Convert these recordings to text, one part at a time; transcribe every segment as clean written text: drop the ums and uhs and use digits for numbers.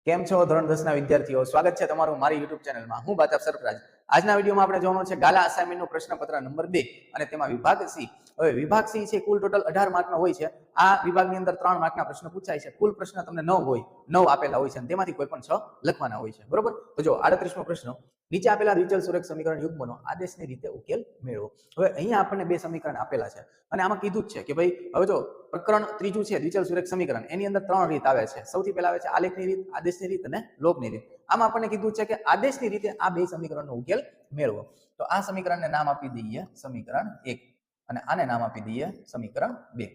કેમ છો ધોરણ 10 ના વિદ્યાર્થીઓ? સ્વાગત છે તમારું મારી YouTube ચેનલમાં. હું બાતાપ સરફરાજ. આજના વિડીયોમાં આપણે જોવાનું છે ગાલા અસાઇનમેન્ટનું પ્રશ્નપત્ર નંબર 2 અને તેમાં વિભાગ સી. હવે વિભાગ સી છે કુલ ટોટલ 18 માર્કનો હોય છે. આ વિભાગની અંદર 3 માર્કના પ્રશ્નો પૂછાય છે. કુલ પ્રશ્ન તમને 9 હોય, 9 આપેલા હોય છે અને તેમાંથી કોઈ પણ 6 લખવાના હોય છે. બરોબર? તો જો 38મો પ્રશ્ન, નીચે આપેલા દ્વિચલ સુરેખ સમીકરણ યુગ્મનો આદેશની રીતે ઉકેલ મેળવો. હવે અહીંયા આપણને બે સમીકરણ આપેલા છે અને આમાં કીધું જ છે કે ભાઈ હવે જો પ્રકરણ ત્રીજું છે દ્વિચલ સુરેખ સમીકરણ, એની અંદર 3 રીત આવે છે. સૌથી પહેલા આવે છે આલેખની રીત, આદેશની રીત અને લોભની રીત. આમાં આપણને કીધું છે કે આદેશની રીતે આ બે સમીકરણનો ઉકેલ મેળવો. તો આ સમીકરણને નામ આપી દઈએ સમીકરણ 1 અને આને નામ આપી દઈએ સમીકરણ 2.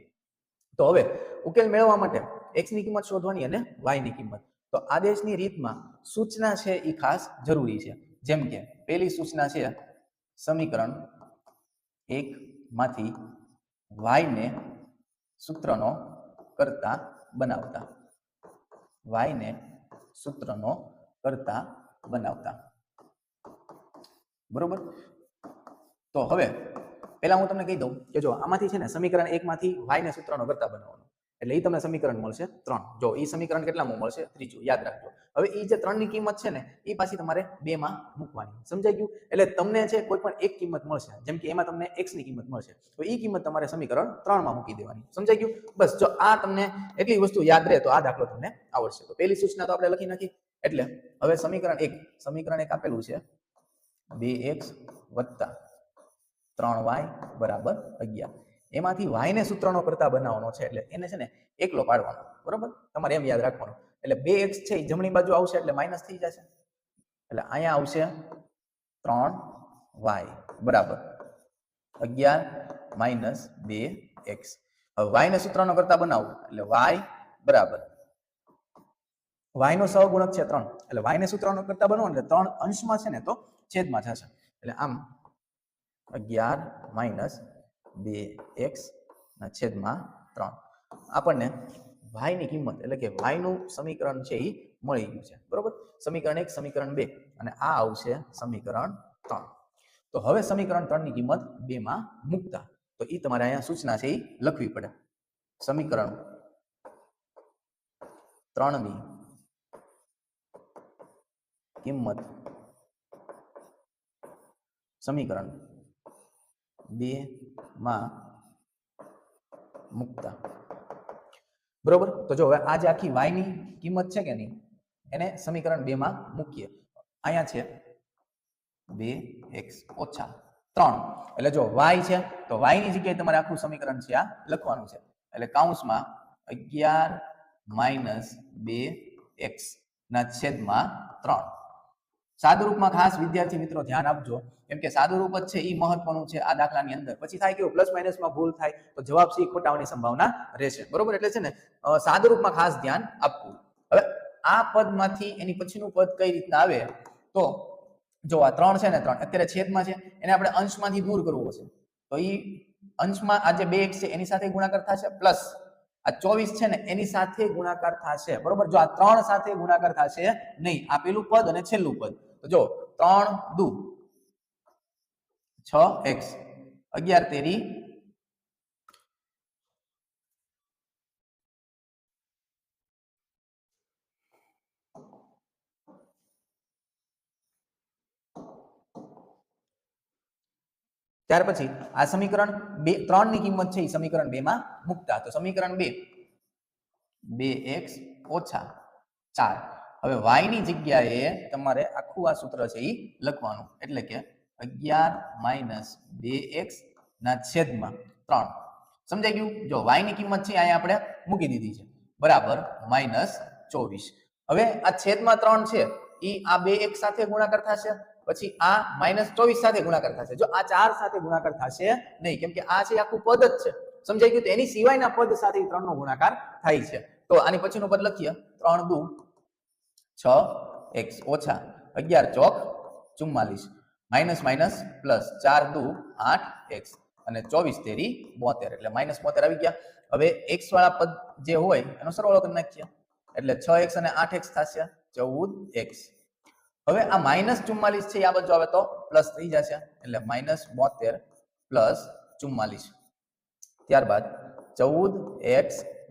તો હવે ઉકેલ મેળવવા માટે x ની કિંમત શોધવાની અને y ની કિંમત. તો આદેશની રીતમાં સૂચના છે એ ખાસ જરૂરી છે. જેમ કે પહેલી સૂચના છે સમીકરણ 1 માંથી y ને સૂત્રનો કરતા બનાવતા. y ને સૂત્રનો કરતા બનાવતા. બરોબર? તો હવે પહેલા હું તમને કહી દઉં કે જો આમાંથી છે ને સમીકરણ 1 માંથી y ને સૂત્રનો કરતા બનાવવાનો, એટલે એ તમને સમીકરણ મળશે 3. જો એ સમીકરણ કેટલામાં મળશે? ત્રીજું. યાદ રાખજો. હવે એ જે 3 ની કિંમત છે ને એ પાછી તમારે 2 માં મૂકવાની. સમજાઈ ગયું? એટલે તમને છે કોઈ પણ એક કિંમત મળશે, જેમ કે એમાં તમને x ની કિંમત મળશે, તો એ કિંમત તમારે સમીકરણ 3 માં મૂકી દેવાની. સમજાઈ ગયું? બસ જો આ તમને એટલી વસ્તુ યાદ રહે તો આ દાખલો તમને આવડશે. તો પહેલી સૂચના તો આપણે લખી નાખી. એટલે હવે સમીકરણ 1 આપેલું છે 2x + 3y = 11. એમાંથી y ને સૂત્રનો કરતા બનાવવાનો છે, એટલે એને છે ને એકલો પાડવાનો. બરોબર? તમારે એમ યાદ રાખવાનું. એટલે 2x છે એ જમણી બાજુ આવશે એટલે માઈનસ થઈ જશે. એટલે અહીંયા આવશે 3y બરાબર 11 - 2x. હવે y ને સૂત્રનો કરતા બનાવવું એટલે y બરાબર y નો સહગુણક છે 3, એટલે y ને સૂત્રનો કરતા બનાવવું એટલે 3 અંશમાં છે ને તો છેદમાં જશે. એટલે આમ 11 - 2x ના છેદમાં 3. આપણને y ની કિંમત એટલે કે y નું સમીકરણ છે એ મળી ગયું છે. બરોબર? સમીકરણ 1, સમીકરણ 2 અને આ આવશે સમીકરણ 3. તો હવે સમીકરણ 3 ની કિંમત 2 માં મૂકતા તો એ તમારે અહીંયા સૂચના છે એ લખવી પડે. સમીકરણ 3 ની કિંમત સમીકરણ 2 માં મૂકતા. બરોબર? તો જો હવે આ જે આખી y ની કિંમત છે કે નહીં એને સમીકરણ 2 માં મૂકીએ. અહીંયા છે 2x - 3. એટલે જો y છે તો y ની જગ્યાએ તમારે આખું સમીકરણ છે આ લખવાનું છે. એટલે કૌંસમાં 11 - 2x ના છેદમાં 3. સાદુરૂપમાં ખાસ વિદ્યાર્થી મિત્રો ધ્યાન આપજો, કેમ કે સાદુરૂપ જ છે એ મહત્વનું છે આ દાખલાની અંદર. પછી થાય કેવું પ્લસ માઇનસમાં ભૂલ થાય તો જવાબ સી ખોટાવાની સંભાવના રહેશે. બરોબર? એટલે છે ને સાદુરૂપમાં ખાસ ધ્યાન આપવું. હવે આ પદમાંથી એની પછીનું પદ કઈ રીતના આવે તો જો આ 3 છે ને 3 અત્યારે છેદમાં છે, એને આપણે અંશમાંથી દૂર કરવો છે. તો એ અંશમાં આ જે 2x છે એની સાથે ગુણાકાર થશે, પ્લસ આ 24 છે ને એની સાથે ગુણાકાર થશે. બરોબર? જો આ 3 સાથે ગુણાકાર થશે નહીં, આ પેલું પદ અને છેલ્લું પદ. તો જો 3 દુ 6x 11 તેરી ત્યાર પછી આ સમીકરણ 3 ની કિંમત છે એ સમીકરણ 2 માં મૂકતા. તો સમીકરણ 2 2x - 4. હવે y ની જગ્યાએ તમારે આખું આ સૂત્ર છે એ લખવાનું, એટલે કે 11 - 2x ના છેદમાં 3. સમજાઈ ગયું? જો y ની કિંમત છે અહીંયા આપણે મૂકી દીધી છે બરાબર -24. હવે આ છેદમાં 3 છે એ આ 2x સાથે ગુણાકાર થશે, પછી આ -24 સાથે ગુણાકાર થશે. જો આ 4 સાથે ગુણાકાર થશે નહીં, કેમ કે આ છે આખું પદ જ છે. સમજાઈ ગયું? તો એની સિવાયના પદ સાથે 3 નો ગુણાકાર થાય છે. તો આની પછીનું પદ લખીએ 3 દુ 6x - 11 ચોક 44 માઇનસ માઇનસ પ્લસ 4 દુ 8x અને 24 તેરી 72, એટલે -72 આવી ગયા. હવે x વાળા પદ જે હોય એનો સરવાળો કરી નાખીએ એટલે 6x અને 8x થશે 14x. હવે આ -44 છે આ બાજુ આવે તો પ્લસ થઈ જશે, એટલે -72 પ્લસ 44. ત્યારબાદ 14x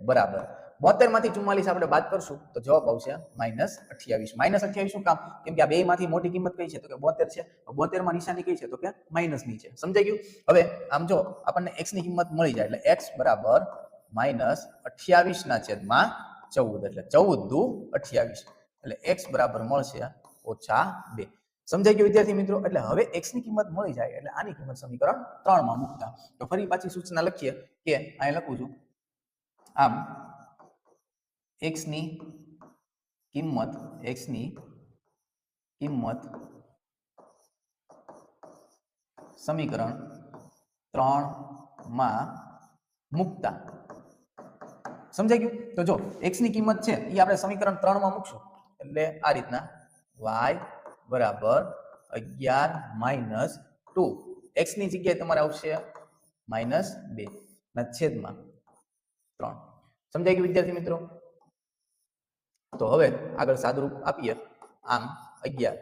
બરાબર 72 માંથી 44 આપણે બાદ કરશું તો જવાબ આવશે -28. -28 શું કામ? કેમ કે આ બે માંથી મોટી કિંમત કઈ છે તો કે 72 છે. 72 માં નિશાની કઈ છે તો કે માઈનસ ની છે. સમજાઈ ગયું? હવે આમ જો આપણને x ની કિંમત મળી જાય એટલે x બરાબર -28 ના છેદમાં 14 એટલે 14 દુ 28 એટલે x બરાબર મળશે -2. સમજાઈ ગયું વિદ્યાર્થી મિત્રો? એટલે હવે x ની કિંમત મળી જાય એટલે આની કિંમત સમીકરણ 3 માં મૂકતા. તો ફરી પાછી સૂચના લખીએ કે અહીં લખું છું આમ x ની કિંમત સમીકરણ 3 માં મૂકતા. સમજાઈ ગયું? તો જો x ની કિંમત છે એ આપણે સમીકરણ 3 માં મૂકશું એટલે આ રીતના y બરાબર 11 - 2 x ની જગ્યાએ તમારે આવશે -2 ના છેદમાં 3. સમજાઈ ગયું વિદ્યાર્થી મિત્રો? તો હવે આગળ સાદુરૂપ આપીએ આમ 11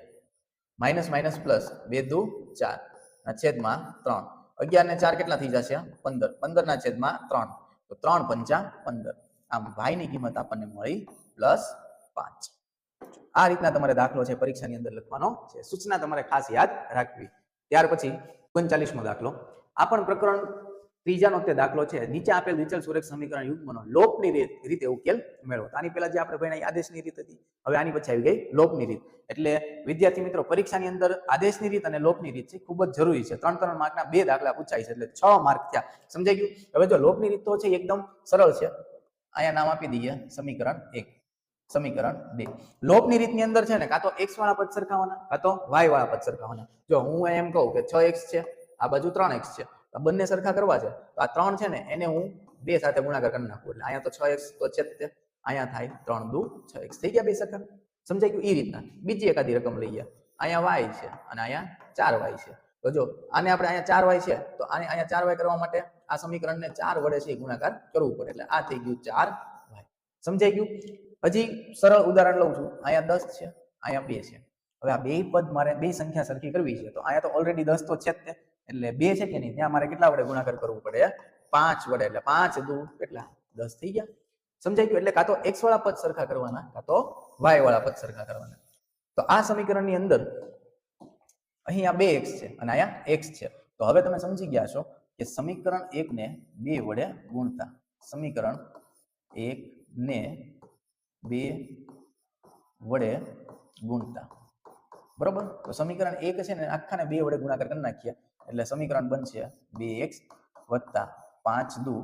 માઈનસ માઈનસ પ્લસ 2 દુ 4 ના છેદમાં 3. 11 ને 4 કેટલા થઈ જશે? 15. 15 ના છેદમાં 3 તો 3 પંચા 15. આમ y ની કિંમત આપણને મળી +5. આ રીતના તમારે દાખલો છે પરીક્ષાની અંદર લખવાનો છે. સૂચના તમારે ખાસ યાદ રાખવી. ત્યાર પછી 39મો દાખલો. આ પણ પ્રકરણ ત્રીજાનો તે દાખલો છે. નીચે આપેલ વિચલ સુરેખ સમીકરણ યુગ્મનો લોપની રીતે ઉકેલ મેળવો. આની પહેલા જે આપણે ભણ્યા આદેશની રીત હતી, હવે આની પછી આવી ગઈ લોપની રીત. એટલે વિદ્યાર્થી મિત્રો પરીક્ષાની અંદર આદેશની રીત અને લોપની રીત છે ખૂબ જ જરૂરી છે. 3-3 માર્કના 2 દાખલા પૂછાય છે એટલે 6 માર્ક થયા. સમજાઈ ગયું? હવે જો લોપની રીત તો છે એકદમ સરળ છે. અહીંયા નામ આપી દઈએ સમીકરણ 1, સમીકરણ 2. લોપની રીતની અંદર છે ને કાં તો x વાળા પદ સરખાવવાના કાં તો y વાળા પદ સરખાવવાના. જો હું એમ કહું કે 6x છે, આ બાજુ 3x છે, આ બંને સરખા કરવા છે તો આ 3 છે ને એને હું 2 સાથે ગુણાકાર કરી નાખું એટલે અહીંયા તો 6x તો છે જ તે, અહીંયા થાય 3 દુ 6x. થઈ ગયા બે સરખા? સમજાઈ ગયું? એ રીતના બીજી એકાદી રકમ લઈએ. અહીંયા y છે અને અહીંયા 4y છે. તો જો આને આપણે અહીંયા 4y છે તો આને અહીંયા 4y કરવા માટે આ સમીકરણને 4 વડે છે ગુણાકાર કરવું પડે એટલે આ થઈ ગયું 4y. સમજાઈ ગયું? હજી સરળ ઉદાહરણ લઉં છું. અહીંયા 10 છે, અહીંયા 2 છે. હવે આ બે પદ મારે બે સંખ્યા સરખી કરવી છે તો અહીંયા તો ઓલરેડી 10 તો છે જ તે એટલે 2 છે કે નહીં ત્યાં મારે કેટલા વડે ગુણાકાર કરવું પડે? 5 વડે. એટલે 5 દુ કેટલા? 10 થઈ ગયા. સમજાઈ ગયું? એટલે કાં તો x વાળા પદ સરખા કરવાના કાં તો y વાળા પદ સરખા કરવાના. તો આ સમીકરણની અંદર અહીંયા 2x છે અને અહીંયા x છે. તો હવે તમે સમજી ગયા છો કે સમીકરણ 1 ને 2 વડે ગુણતા. સમીકરણ 1 ને 2 વડે ગુણતા. બરોબર? તો સમીકરણ 1 છે ને આખાને 2 વડે ગુણાકાર કરી નાખીએ એટલે સમીકરણ બનશે 2x + 5 દુ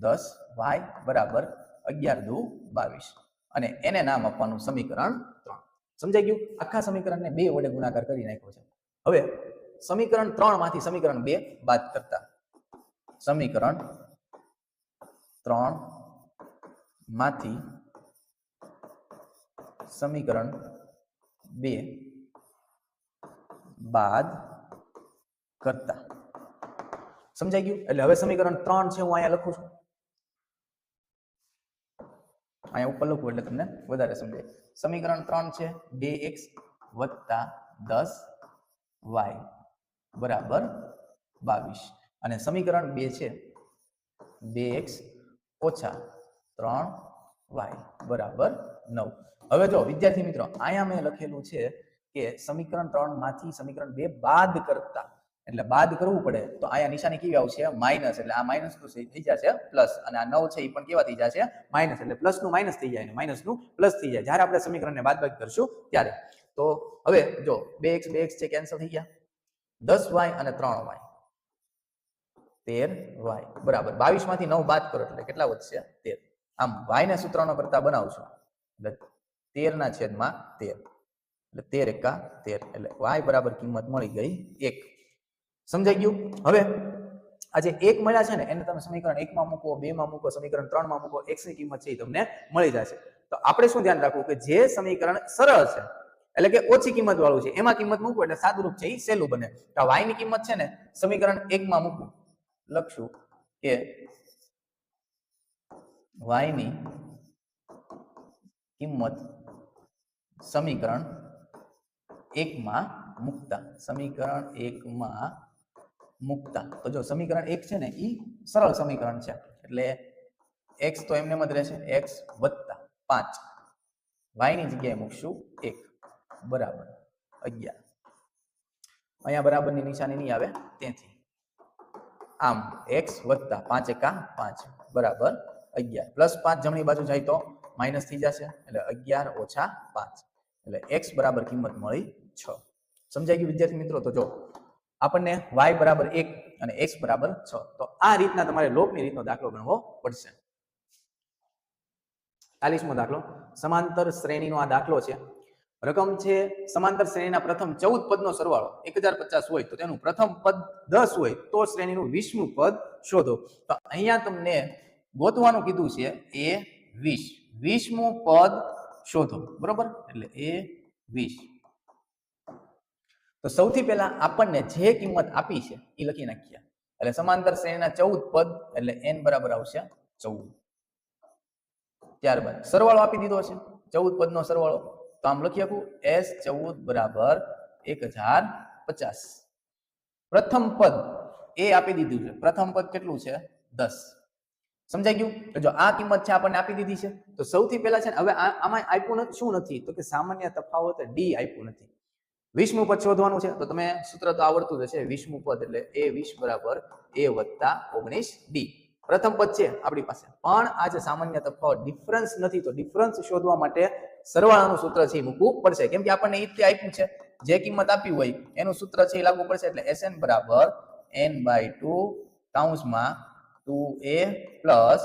10y બરાબર 11 દુ 22 અને એને નામ આપવાનું સમીકરણ 3. સમજાઈ ગયું? આખા સમીકરણને 2 વડે ગુણાકાર કરી નાખ્યો છે. હવે સમીકરણ 3 માંથી સમીકરણ 2 બાદ કરતા. સમીકરણ 3 માંથી સમીકરણ 2 બાદ કરતા. સમજાઈ ગયું? એટલે હવે સમીકરણ 3 છે હું અહીંયા લખું છું. અહીંયા ઉપર લખું એટલે તમને વધારે સમજાય. સમીકરણ 3 છે 2x + 10y બરાબર 22 અને સમીકરણ 2 છે 2x - 3y બરાબર 9. હવે જો વિદ્યાર્થી મિત્રો અહીંયા મેં લખેલું છે કે સમીકરણ 3 માંથી સમીકરણ 2 બાદ કરતા. એટલે બાદ કરવું પડે તો અહીંયા નિશાની કેવી આવશે? માઈનસ. એટલે આ માઈનસ નું થઈ જશે પ્લસ અને આ 9 છે એ પણ કેવા થઈ જશે? માઈનસ. એટલે પ્લસ નું માઈનસ થઈ જાય અને માઈનસ નું પ્લસ થઈ જાય જ્યારે આપણે સમીકરણને બાદબાકી કરશું ત્યારે. તો હવે જો 2x છે કેન્સલ થઈ ગયા. 10y અને 3y 13y બરાબર 22 માંથી 9 બાદ કરો એટલે કેટલા વધશે? 13. આમ y ને સૂત્રનો કરતા બનાવશું એટલે 13 ના છેદમાં 13 એટલે 13 એકા 13 એટલે y બરાબર કિંમત મળી ગઈ 1. સમજાઈ ગયું? હવે આ જે 1 મળ્યા છે ને એને તમે સમીકરણ 1 માં મૂકો, 2 માં મૂકો, સમીકરણ 3 માં મૂકો, x ની કિંમત છે એ તમને મળી જશે. તો આપણે શું ધ્યાન રાખવું કે જે સમીકરણ સરળ છે એટલે કે ઓછી કિંમત વાળું છે એમાં કિંમત મૂકવું એટલે સાદુરૂપ છે એ સહેલું બને. તો y ની કિંમત છે ને સમીકરણ 1 માં મૂકવું. લખશું કે y ની કિંમત સમીકરણ 1 માં મૂકતા. સમીકરણ 1 માં મૂકતા. તો જો સમીકરણ 1 છે ને એ સરળ સમીકરણ છે એટલે x તો એમને જ રહેશે, x વત્તા 5, y ની જગ્યાએ મૂકશું 1 બરાબર 11. અહીંયા બરાબરની નિશાની નહીં આવે તેથી આમ x વત્તા 5 એકા 5 બરાબર 11 પ્લસ 5 જમણી બાજુ જાય તો માઇનસ થઈ જશે એટલે 11 ઓછા 5 એટલે x બરાબર કિંમત મળી 6. સમજાઈ ગયું વિદ્યાર્થી મિત્રો? તો જો આપણને y બરાબર 1 અને x બરાબર 6, તો આ રીતના તમારે લોપની રીતનો દાખલો ગણવો પડશે. 40મો દાખલો, સમાંતર શ્રેણીનો આ દાખલો છે. રકમ છે સમાંતર શ્રેણીના પ્રથમ 14 પદનો સરવાળો 1050 હોય તો તેનું પ્રથમ પદ 10 હોય તો શ્રેણીનું 20મું પદ શોધો. તો અહીંયા તમને ગોતવાનું કીધું છે એ 20, 20મું પદ શોધો બરોબર, એટલે એ 20. તો સૌથી પહેલા આપણને જે કિંમત આપી છે એ લખી નાખીએ. એટલે સમાંતર શ્રેણીના 14 પદ એટલે n બરાબર આવશે 14. ત્યારબાદ સરવાળો આપી દીધો છે 14 પદનો સરવાળો, તો આમ લખી શકું S14 બરાબર 1050. પ્રથમ પદ એ આપી દીધું છે, પ્રથમ પદ કેટલું છે 10. સમજાઈ ગયું? તો જો આ કિંમત છે આપણને આપી દીધી છે, તો સૌથી પહેલા છે ને હવે આમાં આપ્યું શું નથી, તો કે સામાન્ય તફાવત ડી આપ્યું નથી. 20મું પદ શોધવાનું છે, તો તમે સૂત્ર તો આવડતું જ હશે. 20મું પદ એટલે a20 બરાબર a વત્તા 19 ડી. પ્રથમ પદ છે આપણી પાસે, પણ આ જે સામાન્ય તફાવત ડિફરન્સ નથી, તો ડિફરન્સ શોધવા માટે સરવાળાનું સૂત્ર છે એ મૂકવું પડશે, કેમ કે આપણને એ આપ્યું છે જે કિંમત આપી હોય એનું સૂત્ર છે એ લાગુ પડશે. એટલે Sn બરાબર n/2 કૌંસમાં 2a plus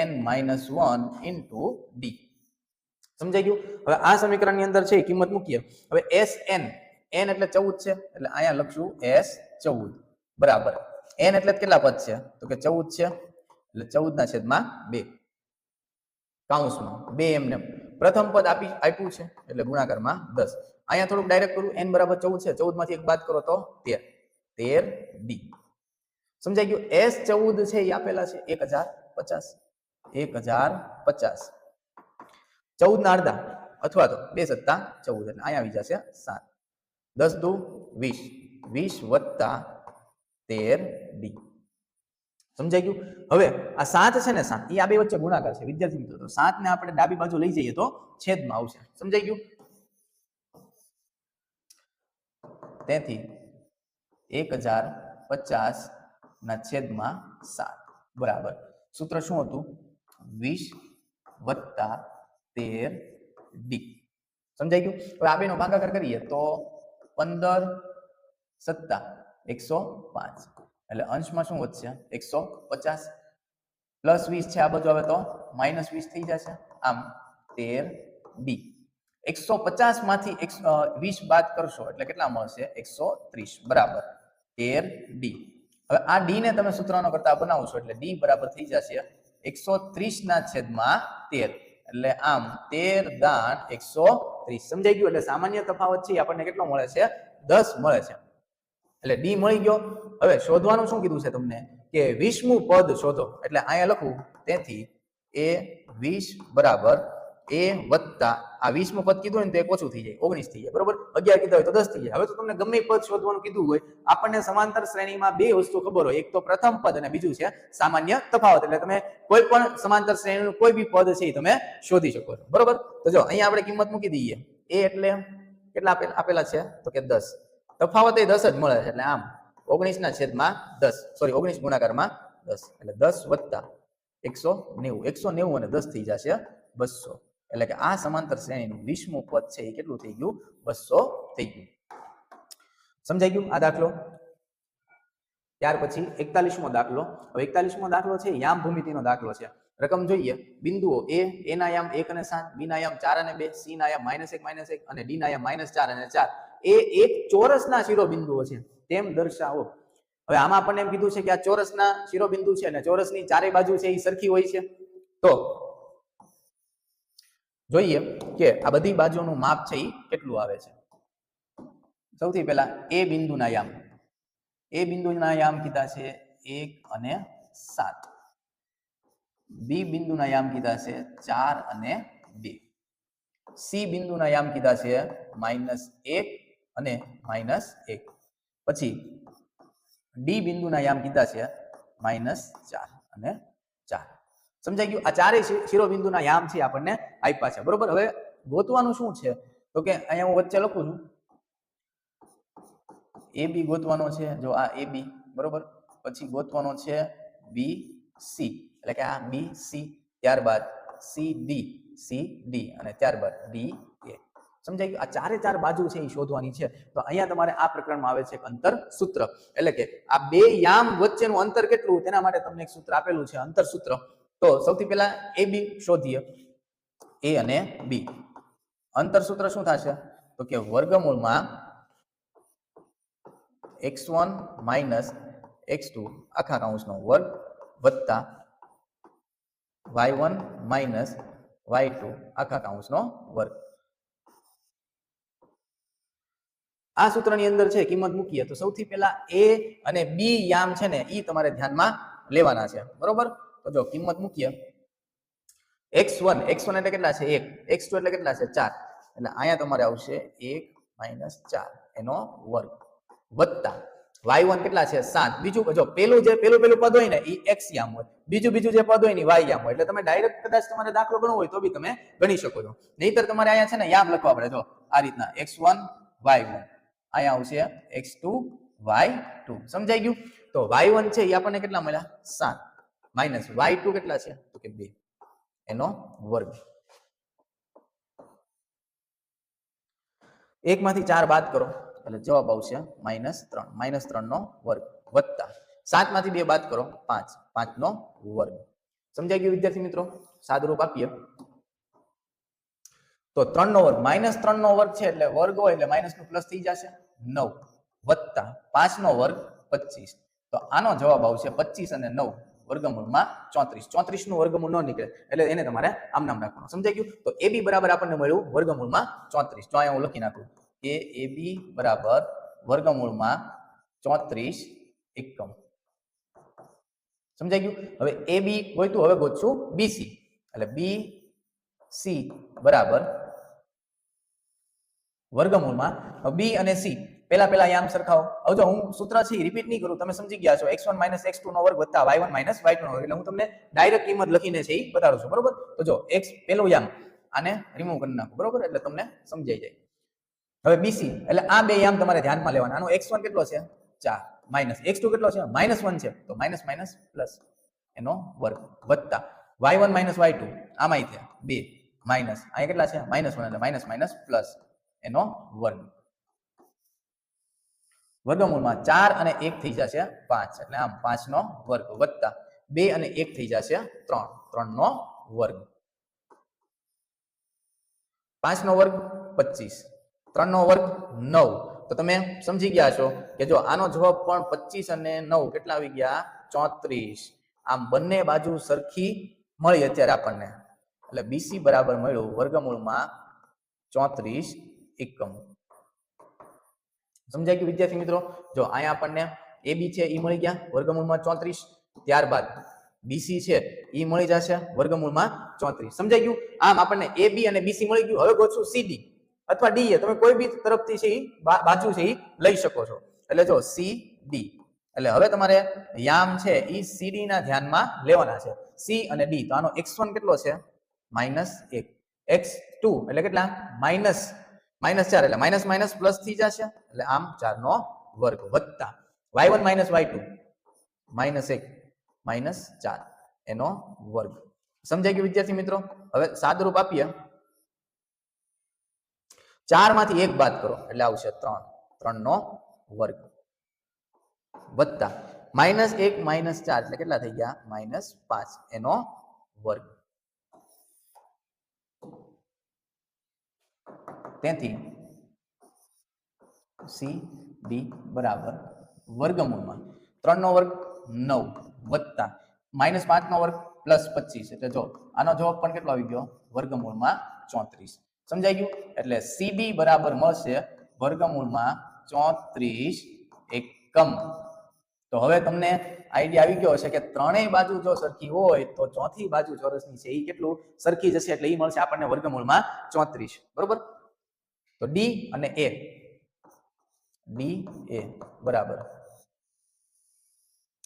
n-1 into D. સમજાઈ ગયું? હવે આ સમીકરણની અંદર છે કિંમત મૂકીએ. હવે Sn, n એટલે 14 છે એટલે અહીંયા લખશું S14 બરાબર n એટલે કેટલા પદ છે, તો કે 14 છે એટલે 14/2 કૌંસમાં 2 એમને પ્રથમ પદ આપ્યું છે એટલે ગુણાકારમાં 10. અહીંયા થોડુંક ડાયરેક્ટ કરું, n બરાબર 14 છે, 14 માંથી 1 બાદ કરો તો 13 ડી. સમજાઈ ગયું? S14 છે એ આપેલા છે 1050, 1050 14 ના અડધા અથવા તો 2 સત્તા 14 એટલે અહીંયા આવી જશે 7. 10 દુ 20, 20 વત્તા 13 ડી. સમજાઈ ગયું? હવે આ 7 છે ને 7 એ આ બે વચ્ચે ગુણાકાર છે વિદ્યાર્થી મિત્રો, તો 7 ને આપણે ડાબી બાજુ લઈ જઈએ તો છેદમાં આવશે. સમજાઈ ગયું? તેથી 1050 ના છેદમાં 7 બરાબર સૂત્ર શું હતું? 20 વત્તા 13 ડી. સમજાઈ ગયું? હવે આ બેનો ભાગાકાર કરીએ તો 15 સત્તા 105 એટલે અંશમાં શું વધશે 150 પ્લસ 20 છે આ બાજુ આવે તો માઇનસ 20 થઈ જશે, આમ 13 ડી. 150 માંથી 20 બાદ કરશો એટલે કેટલા મળશે 130 બરાબર 13 ડી. હવે આ ડી ને તમે સૂત્રનો કરતા બનાવશો એટલે ડી બરાબર થઈ જશે 130 ના છેદમાં 13 એટલે આમ 13 દાન 130. સમજાઈ ગયું? એટલે સામાન્ય તફાવત છે આપણને કેટલો મળે છે 10 મળે છે એટલે ડી મળી ગયો. હવે શોધવાનું શું કીધું છે તમને કે 20મું પદ શોધો, એટલે અહીંયા લખું તેથી a20 બરાબર a વત્તા આ 20મું પદ કીધું ને તો એક ઓછું થઈ જાય 19 થઈ જાય બરોબર, 11 કીધા હોય તો 10 થઈ જાય. હવે તો તમને ગમે પદ શોધવાનું કીધું હોય, આપણને સમાંતર શ્રેણીમાં બે વસ્તુ ખબર હોય, એક તો પ્રથમ પદ અને બીજું છે સામાન્ય તફાવત. એટલે તમે કોઈ પણ સમાંતર શ્રેણીનું કોઈ બી પદ છે એ તમે શોધી શકો છો બરોબર. તો જો અહીંયા આપણે કિંમત મૂકી દઈએ. a એટલે કેટલા આપેલા છે તો કે 10, તફાવત એ 10 જ મળે છે એટલે આમ 19 ના છેદમાં 10 સોરી 19 ગુણાકારમાં 10 એટલે 10 વત્તા 190, 190 અને 10 થઈ જશે 200. એટલે કે આ સમાંતર શ્રેણીનું 20મું પદ છે એ કેટલું થઈ ગયું 200 થઈ ગયું. સમજાઈ ગયું આ દાખલો? ત્યાર પછી 41મો દાખલો. હવે 41મો દાખલો છે યામ ભૂમિતિનો દાખલો છે. રકમ જોઈએ. બિંદુઓ a ના યામ 1 અને 7, b ના યામ 4 અને 2, c ના યામ -1 -1 અને d ના યામ -4 અને 4 એ એક ચોરસના શિરોબિંદુઓ છે તેમ દર્શાવો. હવે આમાં આપણને એમ કીધું છે કે આ ચોરસના શિરોબિંદુ છે અને ચોરસની ચારેય બાજુ છે એ સરખી હોય છે. તો જોઈએ કે આ બધી બાજુનું માપ છે એ કેટલું આવે છે. સૌથી પહેલા a બિંદુના યામ કીધા છે 1 અને 7, b બિંદુના યામ કીધા છે 4 અને 2, c બિંદુના યામ કીધા છે -1 અને -1, પછી d બિંદુના યામ કીધા છે -4 અને 4. સમજાઈ ગયું? આ ચારેય શિરોબિંદુના યામ છે આપણને આપ્યા છે, બરોબર. હવે ગોતવાનું શું છે તો કે અહીંયા હું વચ્ચે લખું છું AB ગોતવાનો છે, જો આ AB, બરોબર. પછી ગોતવાનો છે BC, એટલે કે આ BC, ત્યારબાદ CD અને ત્યારબાદ DA. સમજાઈ ગયું? આ ચારે ચાર બાજુ છે એ શોધવાની છે. તો અહીંયા તમારે આ પ્રકરણમાં આવે છે અંતર સૂત્ર, એટલે કે આ બે યામ વચ્ચેનું અંતર કેટલું તેના માટે તમને એક સૂત્ર આપેલું છે, અંતર સૂત્ર. તો સૌથી પહેલા AB શોધીએ, A અને B. અંતર સૂત્ર શું થશે તો કે વર્ગમૂળમાં x1 માઇનસ x2 આખા કૌંસનો વર્ગ વત્તા y1 માઇનસ y2 આખા કૌંસનો વર્ગ. આ સૂત્રની અંદર છે કિંમત મૂકીએ તો સૌથી પહેલા A અને B યામ છે ને એ તમારે ધ્યાનમાં લેવાના છે, બરોબર. તો જો કિંમત મૂકીએ, x1 એટલે કેટલા છે 1, x2 એટલે કેટલા છે 4, એટલે અહીંયા તમારે આવશે 1 માઇનસ 4 એનો વર્ગ વત્તા y1 કેટલા છે 7. બીજું જો પેલું પદ હોય ને એ x યામ હોય, બીજું જે પદ હોય ને y યામ હોય, એટલે તમે ડાયરેક્ટ કદાચ તમારે દાખલો ગણવો હોય તો બી તમે ગણી શકો છો. નહીતર તમારે અહીંયા છે ને યામ લખવા પડે, જો આ રીતના x1 y1, અહીંયા આવશે x2 y2. સમજાઈ ગયું? તો y1 છે એ આપણને કેટલા મળ્યા 7 માઇનસ y2 કેટલા છે તો કે 2 એનો વર્ગ. 1 માંથી 4 બાદ કરો એટલે જવાબ આવશે -3 નો વર્ગ વત્તા 7 માંથી 2 બાદ કરો 5 નો વર્ગ. સમજાઈ ગયું વિદ્યાર્થી મિત્રો? સાદુરૂપ આપીએ તો 3 નો વર્ગ, -3 નો વર્ગ છે એટલે વર્ગ હોય એટલે માઇનસ નું પ્લસ થઈ જશે 9 વત્તા 5 નો વર્ગ 25. તો આનો જવાબ આવશે 25 અને 9 વર્ગમૂળમાં 34. 34 નું વર્ગમૂળ ન નીકળે એટલે એને તમારે આમ નામ રાખવાનું. સમજાઈ ગયું? તો AB બરાબર આપણને મળ્યું વર્ગમૂળમાં 34. તો અહીંયા હું લખી નાખું કે AB બરાબર વર્ગમૂળમાં 34 એકમ. સમજાઈ ગયું? હવે AB ગોઈતું, હવે ગોતશું BC, એટલે BC બરાબર વર્ગમૂળમાં B અને C પેલા યામ સરખાવો. હવે જો હું સૂત્ર છે રિપીટ નહીં કરું, તમે સમજી ગયા છો. x1 માઇનસ x2 નો વર્ગ વત્તા y1 માઇનસ y2 નો વર્ગ, એટલે હું તમને ડાયરેક્ટ કિંમત લખીને છે એ બતાડું છું, બરોબર. તો જો x પેલો યામ આને રિમૂવ કરી નાખો, બરોબર, એટલે તમને સમજાઈ જાય. હવે BC એટલે આ બે યામ તમારે ધ્યાનમાં લેવાના. આનો x1 કેટલો છે 4 માઇનસ x2 કેટલો છે -1 છે, તો માઇનસ માઇનસ પ્લસ એનો વર્ગ વત્તા y1 માઇનસ y2 આમાંય થયા 2 માઇનસ અહીંયા કેટલા છે -1 એટલે માઇનસ માઇનસ પ્લસ એનો વર્ગ. વર્ગમૂળમાં 4 અને 1 થઈ જશે 5, એટલે આમ 5 નો વર્ગ વત્તા 2 અને 1 થઈ જશે 3 નો વર્ગ. 5 નો વર્ગ 25, 3 નો વર્ગ 9. તો તમે સમજી ગયા છો કે જો આનો જવાબ પણ 25 અને 9 કેટલા આવી ગયા 34. આમ બંને બાજુ સરખી મળી અત્યારે આપણને, એટલે BC બરાબર મળ્યું વર્ગમૂળમાં 34 એકમ. સમજાઈ ગયું વિદ્યાર્થી મિત્રો? જો અહીંયા આપણને AB છે એ મળી ગયા વર્ગમૂળમાં 34, ત્યારબાદ BC છે એ મળી જશે વર્ગમૂળમાં 34. સમજાઈ ગયું? આમ આપણને AB અને BC મળી ગયું. હવે ગોતશું CD અથવા DA, તમે કોઈ બી તરફથી છે બાજુ છે એ લઈ શકો છો. એટલે જો CD, એટલે હવે તમારે યામ છે એ CD ના ધ્યાનમાં લેવાના છે, C અને D. તો આનો x1 કેટલો છે -1, x2 એટલે કેટલા -4, એટલે માઇનસ માઇનસ પ્લસ થઈ જશે, એટલે આમ 4 નો વર્ગ વત્તા y1 માઇનસ y2 -1 -4 એનો વર્ગ. સમજાઈ ગયું વિદ્યાર્થી મિત્રો? હવે સાદુરૂપ આપીએ, 4 માંથી 1 બાદ કરો એટલે આવશે 3 નો વર્ગ વત્તા -1 -4 એટલે કેટલા થઈ ગયા -5 એનો વર્ગ. તેથી CD બરાબર વર્ગમૂળમાં 3 નો વર્ગ 9 વત્તા -5 નો વર્ગ પ્લસ 25, એટલે જો આનો જવાબ પણ કેટલો આવી ગયો વર્ગમૂળમાં 34. સમજાઈ ગયું? એટલે CD બરાબર મળશે વર્ગમૂળમાં 34 એકમ. તો હવે તમને આઈડિયા આવી ગયો હશે કે ત્રણેય બાજુ જો સરખી હોય તો ચોથી બાજુ ચોરસની છે એ કેટલું સરખી જશે, એટલે એ મળશે આપણને વર્ગમૂળમાં 34, બરોબર. તો D અને A, DA બરાબર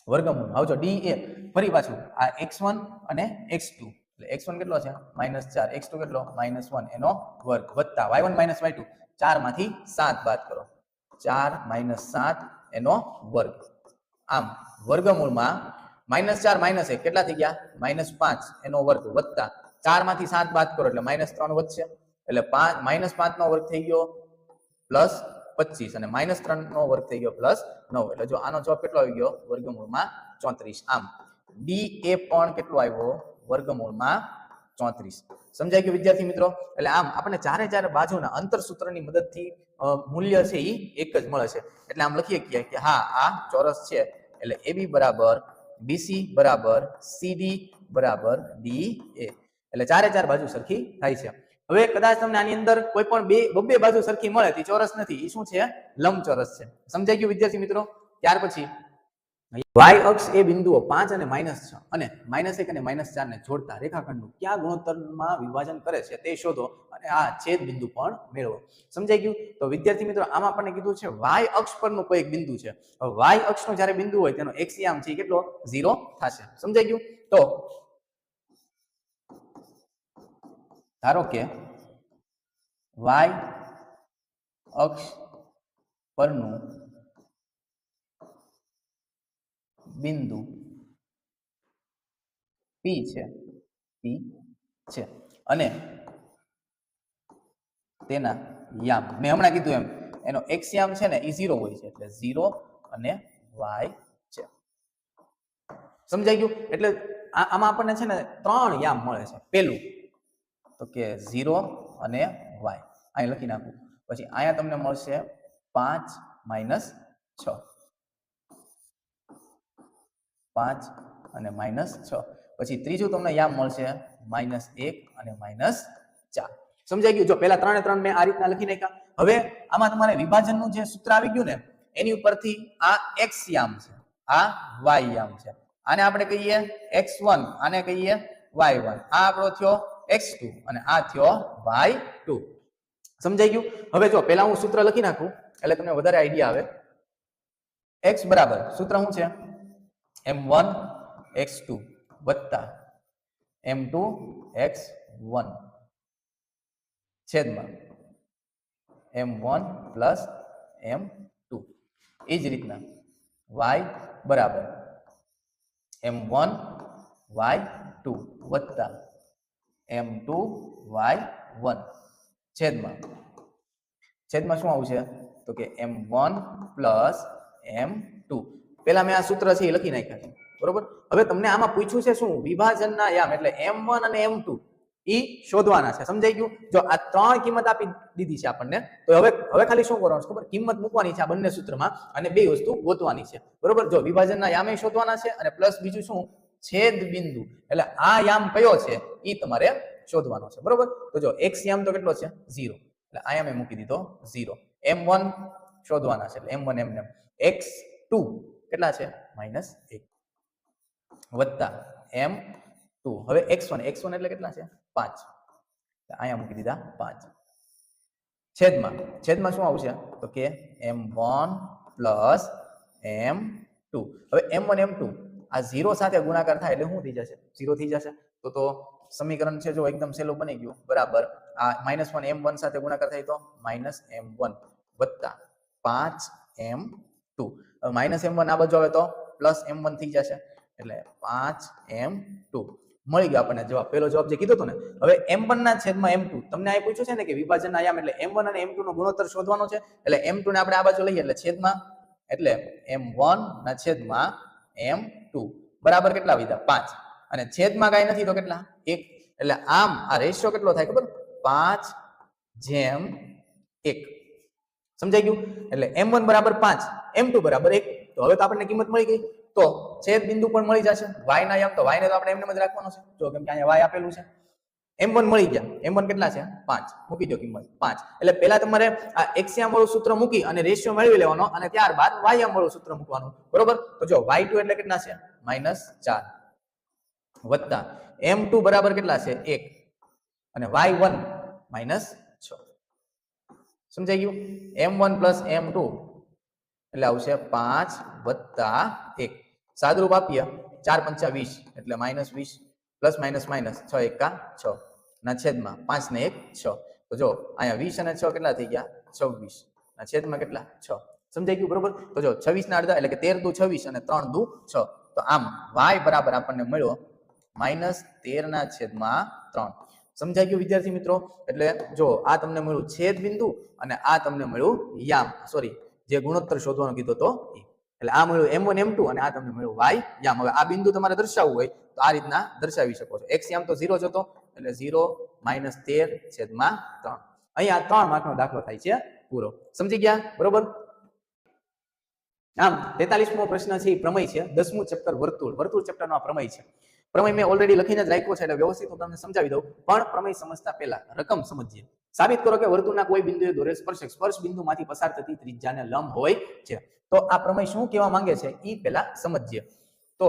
વર્ગમૂળ આવજો ડી એ ફરી પાછું આ x1 અને x2 એટલે x1 કેટલો છે -4 x2 કેટલો -1 એનો વર્ગ વત્તા y1 - y2 4 માંથી 7 બાદ કરો 4 - 7 એનો વર્ગ આમ વર્ગમૂળમાં -4 -1 કેટલા થઈ ગયા -5 એનો વર્ગ વત્તા 4 માંથી 7 બાદ કરો એટલે -3 વધશે એટલે -5 નો વર્ગ થઈ ગયો +25 અને -3 નો વર્ગ થઈ ગયો +9 એટલે જો આનો જવાબ કેટલો આવી ગયો વર્ગમૂળમાં 34 આમ ડી એ પણ કેટલો આવ્યો વર્ગમૂળમાં 34 સમજાઈ ગયું વિદ્યાર્થી મિત્રો એટલે આમ આપણે ચારે ચાર બાજુના અંતર સૂત્રની મદદથી મૂલ્ય છે એ એક જ મળે છે એટલે આમ લખીએ કે હા આ ચોરસ છે એટલે AB બરાબર BC બરાબર CD બરાબર DA એટલે ચારે ચાર બાજુ સરખી થાય છે હવે કદાચ તમને આની અંદર કોઈ પણ બે બાજુ સરખી મળે તો ચોરસ નથી એ શું છે લંબચોરસ છે સમજાઈ ગયું વિદ્યાર્થી મિત્રો ત્યાર પછી y અક્ષ એ બિંદુઓ 5 અને -6 અને -1 અને -4 ને જોડતા રેખાખંડનું કયા ગુણોત્તરમાં વિભાજન કરે છે તે શોધો અને આ છેદ બિંદુ પણ મેળવો સમજાઈ ગયું તો વિદ્યાર્થી મિત્રો આમાં આપણને કીધું છે y અક્ષ પરનું કોઈ એક બિંદુ છે હવે y અક્ષનો જ્યારે બિંદુ હોય તેનો x યામ છે કેટલો 0 થશે સમજાઈ ગયું તો ધારો કે y અક્ષ પરનું બિંદુ P છે અને તેના યામ મેં હમણાં કીધું એમ એનો x યામ છે ને એ 0 હોય છે એટલે 0 અને y છે સમજાઈ ગયું એટલે આમાં આપણને છે ને 3 યામ મળે છે પેલું તો કે 0 અને y અહીં લખી નાખું પછી અહીંયા તમને મળશે 5 - 6 5 અને -6 પછી ત્રીજું તમને યામ મળશે -1 અને -4 સમજાઈ ગયું જો પહેલા 3 3 મેં આ રીતના લખી નાખ્યા હવે આમાં તમારે વિભાજનનું જે સૂત્ર આવી ગયું ને એની ઉપરથી આ x યામ છે આ y યામ છે આને આપણે કહીએ x1 આને કહીએ y1 આ આપણો થયો x2 અને આ થયો y2 સમજાઈ ગયું હવે જો પહેલા હું સૂત્ર લખી નાખું એટલે તમને વધારે આઈડિયા આવે x બરાબર સૂત્ર શું છે m1 x2 વત્તા m2 x1 છેદમાં m1 પ્લસ m2 એ જ રીતના y બરાબર m1 y2 વત્તા m2 y1 છેદમાં શું આવશે તો કે m1 પ્લસ m2 પેલા મેં આ સૂત્ર છે એ લખી નાખ્યા છે બરોબર હવે તમને આમાં પૂછ્યું છે શું વિભાજનના યામ એટલે m1 અને m2 ઈ શોધવાના છે સમજાઈ ગયું જો આ ત્રણ કિંમત આપી દીધી છે આપણને તો હવે ખાલી શું કરવાનું છે ખબર કિંમત મૂકવાની છે આ બંને સૂત્રમાં અને બે વસ્તુ ગોતવાની છે બરોબર જો વિભાજનના યામે શોધવાના છે અને પ્લસ બીજું શું છેદ બિંદુ એટલે આ યામ કયો છે ઈ તમારે શોધવાનો છે બરોબર તો જો x યામ તો કેટલો છે 0 એટલે અહીંયા મેં મૂકી દીધો 0 m1 શોધવાના છે એટલે m1 એમને x2 કેટલા છે -1 વત્તા m2 હવે x1 એટલે કેટલા છે 5 અહીંયા મૂકી દીધા 5 છેદમાં શું આવશે તો કે m1 પ્લસ m2 હવે m1 m2 આ 0 સાથે ગુણાકાર થાય એટલે શું થઈ જશે 0 થઈ જશે તો સમીકરણ છે જો એકદમ સહેલું બની ગયું બરાબર આ -1 m1 સાથે ગુણાકાર થાય તો -m1 વત્તા 5m2 -m1 આ બાજુ આવે તો +m1 થઈ જશે એટલે 5m2 મળી ગયો આપણને જવાબ પહેલો જવાબ જે કીધો હતો ને હવે m1 ના છેદમાં m2 તમને આ પૂછ્યું છે ને કે વિભાજનના યામ એટલે m1 અને m2 નો ગુણોત્તર શોધવાનો છે એટલે m2 ને આપણે આ બાજુ લઈએ એટલે છેદમાં એટલે m1 ના છેદમાં m2 બરાબર કેટલા વિધા 5 અને છેદમાં કાંઈ નથી તો કેટલા 1 એટલે આમ આ રેશિયો કેટલો થાય ખબર 5:1 સમજાઈ ગયું એટલે m1 બરાબર 5 m2 બરાબર 1 તો હવે તો આપણને કિંમત મળી ગઈ તો છેદ બિંદુ પણ મળી જશે y ના યામ તો y ને તો આપણે એમને જ રાખવાનો છે જો કેમ કે અહીંયા y આપેલું છે m1 મળી ગયા m1 કેટલા છે 5 મૂકી દો કિંમત 5 એટલે પહેલા તમારે આ x યામ વાળું સૂત્ર મૂકી અને રેશિયો મેળવી લેવાનો અને ત્યારબાદ y યામ વાળું સૂત્ર મૂકવાનું બરોબર તો જો y2 એટલે કેટલા છે -4 વત્તા m2 બરાબર કેટલા છે 1 અને y1 -6 સમજાઈ ગયું m1 પ્લસ m2 એટલે આવશે 5 વત્તા 1 સાદુરૂપ આપીએ 4 પંચા 20 એટલે -20 પ્લસ માઇનસ માઇનસ 6 એકા 6 ના છેદમાં 5 ને 1 6. તો જો અહીંયા 20 અને 6 કેટલા થઈ ગયા 26 ના છેદમાં કેટલા 6. સમજાઈ ગયું બરોબર? તો જો 26 ના અડધા એટલે કે 13 દુ 26 અને 3 દુ 6. તો આમ y બરાબર આપણને મળ્યો -13 ના છેદમાં 3. સમજાઈ ગયું વિદ્યાર્થી મિત્રો? એટલે જો આ તમને મળ્યું છેદ બિંદુ અને આ તમને મળ્યું યામ, સોરી જે ગુણોત્તર શોધવાનો કીધો તો એટલે આ મળ્યું m1 m2 અને આ તમને મળ્યું y યામ. હવે આ બિંદુ તમારે દર્શાવવું હોય તો આ રીતના દર્શાવી શકો છો. x યામ તો 0 જ હતો એટલે 0 -13 છેદમાં 3. અહીંયા 3 માર્કનો દાખલો થાય છે પૂરો. સમજી ગયા બરોબર? આમ 43મો પ્રશ્ન છે એ પ્રમેય છે. 10મું ચેપ્ટર વર્તુળ ચેપ્ટરનો આ પ્રમેય છે. પ્રમેય મેં ઓલરેડી લખીને જ રાખ્યો છે એટલે વ્યવસ્થિત હું તમને સમજાવી દઉં, પણ પ્રમેય સમજતા પહેલા રકમ સમજીએ. સાબિત કરો કે વર્તુળના કોઈ બિંદુએ દોરેલ સ્પર્શક સ્પર્શ બિંદુમાંથી પસાર થતી ત્રિજ્યાને લંબ હોય છે. તો આ પ્રમેય શું કહેવા માંગે છે એ પહેલા સમજીએ. તો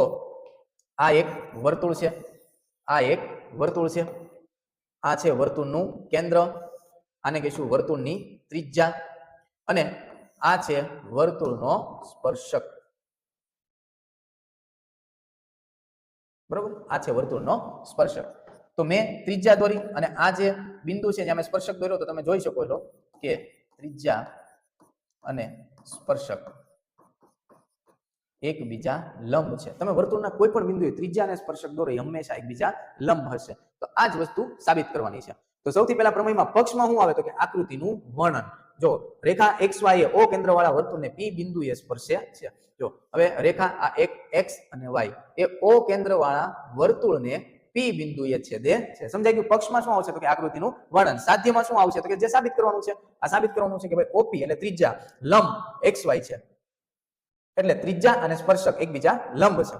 આ એક વર્તુળ છે, આ એક વર્તુળ છે, આ છે વર્તુળનું કેન્દ્ર, આને કહીશું વર્તુળની ત્રિજ્યા, અને આ છે વર્તુળનો સ્પર્શક. બરોબર? આ છે વર્તુળનો સ્પર્શક. તો મેં ત્રિજ્યા દોરી અને આ જે બિંદુ છે જ્યાં મેં સ્પર્શક દોર્યો તો તમે જોઈ શકો છો કે ત્રિજ્યા અને સ્પર્શક એકબીજા લંબ છે. તમે વર્તુળના કોઈ પણ બિંદુએ ત્રિજ્યા અને સ્પર્શક દોરો એ હંમેશા એકબીજા લંબ હશે. તો આ જ વસ્તુ સાબિત કરવાની છે. તો સૌથી પહેલા પ્રમેયમાં પક્ષમાં શું આવે તો કે આકૃતિનું વર્ણન. જો રેખા XY એ O કેન્દ્રવાળા વર્તુળને P બિંદુએ સ્પર્શે છે. જો હવે રેખા આ એક X અને Y એ O કેન્દ્રવાળા વર્તુળને P બિંદુએ છેદે છે. સમજાઈ ગયું? પક્ષમાં શું આવશે તો કે આકૃતિનું વર્ણન. સાધ્યમાં શું આવશે તો કે જે સાબિત કરવાનું છે. આ સાબિત કરવાનું છે કે ભાઈ OP એટલે ત્રિજ્યા લંબ XY છે, એટલે ત્રિજ્યા અને સ્પર્શક એકબીજા લંબ છે.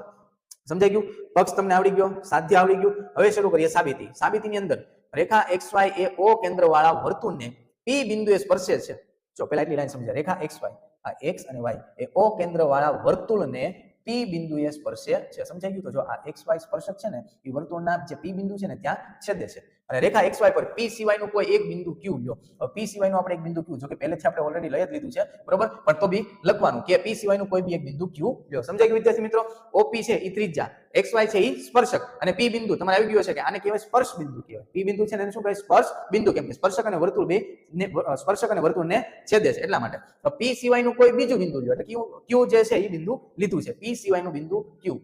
સમજાઈ ગયું? પક્ષ તમને આવડી ગયો, સાધ્ય આવડી ગયું. હવે શરૂ કરીએ સાબિતી. સાબિતીની અંદર રેખા XY એ O કેન્દ્રવાળા વર્તુળને P બિંદુએ સ્પર્શે છે. જો પહેલા એટલી લાઈન સમજાય. રેખા XY આ X અને Y એ O કેન્દ્રવાળા વર્તુળને P બિંદુએ સ્પર્શે છે. સમજાઈ ગયું? તો જો આ XY સ્પર્શક છે ને એ વર્તુળના જે P બિંદુ છે ને ત્યાં છેદે છે. અને રેખા XY પર P સિવાયનું કોઈ એક બિંદુ Q લ્યો. P સિવાયનું આપણે એક બિંદુ Q, જો કે પહેલેથી આપણે ઓલરેડી લઈ જ લીધું છે બરોબર, પણ તો બી લખવાનું કે P સિવાયનું કોઈ બી એક બિંદુ Q લ્યો. સમજાઈ ગયું વિદ્યાર્થી મિત્રો? OP છે એ ત્રિજ્યા, XY છે એ સ્પર્શક અને P બિંદુ તમારે આવી ગયો છે કે આને કહેવાય સ્પર્શ બિંદુ કહેવાય. P બિંદુ છે ને એને શું કહેવાય? સ્પર્શ બિંદુ. કેમ કે સ્પર્શક અને વર્તુળ બે સ્પર્શક અને વર્તુળને છેદે છે એટલા માટે. તો P સિવાયનું કોઈ બીજું બિંદુ લ્યો એટલે Q જે છે એ બિંદુ લીધું છે. P સિવાયનું બિંદુ Q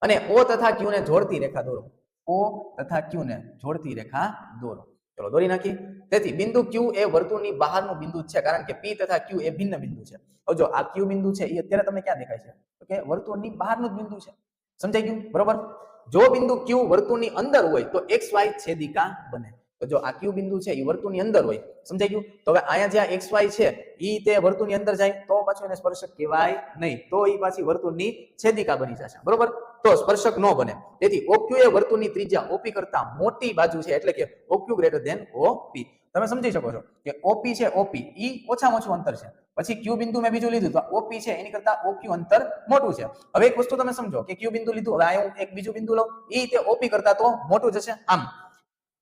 અને O તથા Q ને જોડતી રેખા દોરો. O તથા Q ને જોડતી રેખા દોરો. ચલો દોરી નાખી. તેથી બિંદુ Q એ વર્તુળની બહારનું બિંદુ છે, કારણ કે P તથા Q એ ભિન્ન બિંદુ છે. હવે જો આ Q બિંદુ છે એ અત્યારે તમને ક્યાં દેખાય છે તો કે વર્તુળની બહારનું જ બિંદુ છે. સમજાઈ ગયું બરોબર? જો બિંદુ Q વર્તુળની અંદર હોય તો XY છેદિકા બને. તો જો આ Q બિંદુ છે એ વર્તુળની અંદર હોય. સમજાઈ ગયું? તો હવે અહીંયા જ્યાં XY છે ઈ તે વર્તુળની અંદર જાય તો પાછું એને સ્પર્શક કહેવાય નહીં, તો ઈ પાછી વર્તુળની છેદિકા બની જશે. બરોબર? તો સ્પર્શક ન બને. તેથી OQ એ વર્તુળની ત્રિજ્યા OP કરતા મોટી બાજુ છે, એટલે કે OQ ગ્રેટર ધેન OP. તમે સમજી શકો છો કે OP છે OP ઈ ઓછામાં ઓછું અંતર છે. પછી Q બિંદુ મેં બીજું લીધું તો OP છે એની કરતા OQ અંતર મોટું છે. હવે એક વસ્તુ તમે સમજો કે Q બિંદુ લીધું, હવે આ હું એક બીજું બિંદુ લઉં, ઈ તે OP કરતા તો મોટું જ હશે. આમ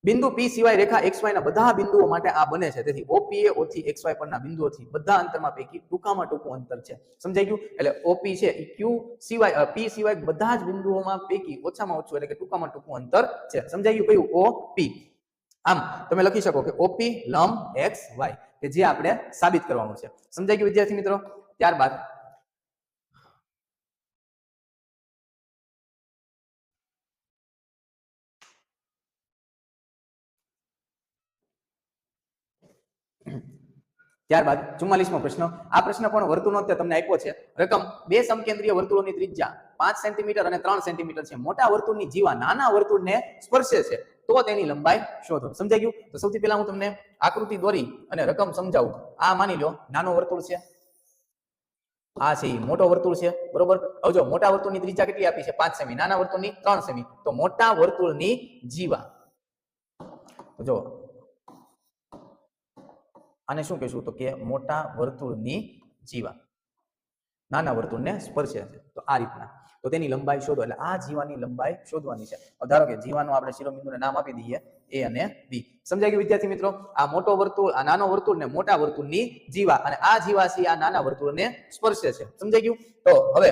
બિંદુ P સિવાય રેખા XY ના બધા બિંદુઓ માટે આ બને છે. તેથી OP એ O થી XY પરના બિંદુઓથી બધા અંતરમાં પૈકી ટૂંકામાં ટૂંકું અંતર છે. સમજાઈ ગયું? એટલે OP છે એ Q સિવાય P સિવાય બધા જ બિંદુઓમાં પૈકી ઓછામાં ઓછું એટલે કે ટૂંકામાં ટૂંકું અંતર છે. સમજાઈ ગયું? કયું? OP. આમ તમે લખી શકો કે OP લંબ XY કે જે આપણે સાબિત કરવાનું છે. સમજાઈ ગયું વિદ્યાર્થી મિત્રો? ત્યારબાદ ત્યારબાદ 44મો પ્રશ્ન. આ પ્રશ્ન પણ વર્તુળનો જ તમને આપ્યો છે. રકમ બે સમકેન્દ્રીય વર્તુળોની ત્રિજ્યા 5 સેન્ટીમીટર અને 3 સેન્ટીમીટર છે. મોટા વર્તુળની જીવા નાના વર્તુળને સ્પર્શે છે તો તેની લંબાઈ શોધો. સમજાઈ ગયું? તો સૌથી પહેલા હું તમને આકૃતિ દોરી અને રકમ સમજાવું. આ માની લો નાનો વર્તુળ છે, આ છે મોટો વર્તુળ છે બરોબર. હવે જો મોટા વર્તુળની ત્રિજ્યા કેટલી આપી છે? 5 સેમી, નાના વર્તુળની 3 સેમી. તો મોટા વર્તુળની જીવા, તો જો આને શું કહીશું તો કે મોટા વર્તુળની જીવા નાના વર્તુળને સ્પર્શે છે. તો આ રીતના તો તેની લંબાઈ શોધો. એટલે આ જીવાની લંબાઈ શોધવાની છે. ધારો કે જીવાનું આપણે શિરોબિંદુને નામ આપી દઈએ A અને B. સમજાઈ ગયું વિદ્યાર્થી મિત્રો? આ મોટો વર્તુળ, આ નાનો વર્તુળ ને મોટા વર્તુળની જીવા, અને આ જીવા છે આ નાના વર્તુળને સ્પર્શે છે. સમજાઈ ગયું? તો હવે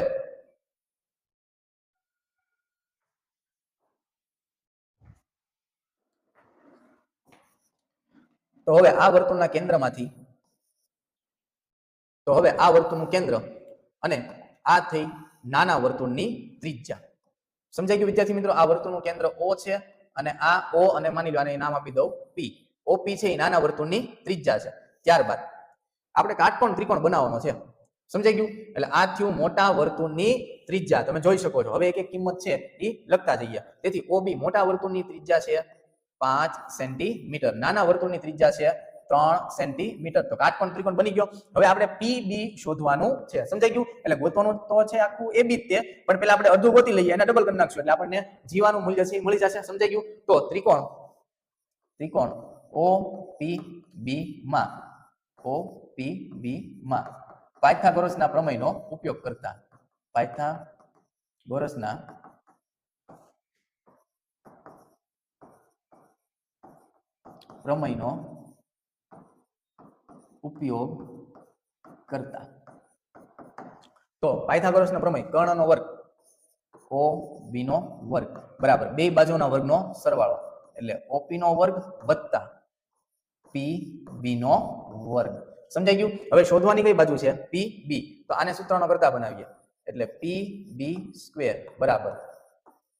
તો હવે આ વર્તુળના કેન્દ્રમાંથી વર્તુળનું કેન્દ્ર અને આ થઈ નાના વર્તુળની ત્રિજ્યા. સમજાઈ ગયું વિદ્યાર્થી મિત્રો? આ વર્તુળનું કેન્દ્ર O છે અને આ O અને માની લો આને નામ આપી દઉં P. OP છે એ નાના વર્તુળની ત્રિજ્યા છે. ત્યારબાદ આપણે કાટકોણ ત્રિકોણ બનાવવાનો છે. સમજાઈ ગયું? એટલે આ થયું મોટા વર્તુળની ત્રિજ્યા. તમે જોઈ શકો છો. હવે એક એક કિંમત છે એ લખતા જઈએ. તેથી OB મોટા વર્તુળની ત્રિજ્યા છે 5 સેન્ટીમીટર, નાના વર્તુળની ત્રિજ્યા છે 3 સેન્ટીમીટર. તો કાટકોણ ત્રિકોણ બની ગયો. હવે આપણે PB શોધવાનું છે. સમજાઈ ગયું? એટલે ગોતવાનું તો છે આખું AB જ તે, પણ પેલા આપણે અડધું ગોતી લઈએ અને ડબલ કરી નાખશું એટલે આપણને જીવાનું મૂલ્ય છે મળી જશે. સમજાઈ ગયું? તો ત્રિકોણ OPB માં પાયથાગોરસના પ્રમેયનો ઉપયોગ કરતા પાયથાગોરસના પ્રમેયનો ઉપયોગ કરતા. તો પાયથાગોરસનો પ્રમેય કર્ણનો વર્ગ OB નો વર્ગ બરાબર બે બાજુના વર્ગનો સરવાળો એટલે OP નો વર્ગ વત્તા PB નો વર્ગ. સમજાઈ ગયું? હવે શોધવાની કઈ બાજુ છે? PB. તો આને સૂત્રનો કરતા બનાવીએ એટલે PB સ્ક્વેર બરાબર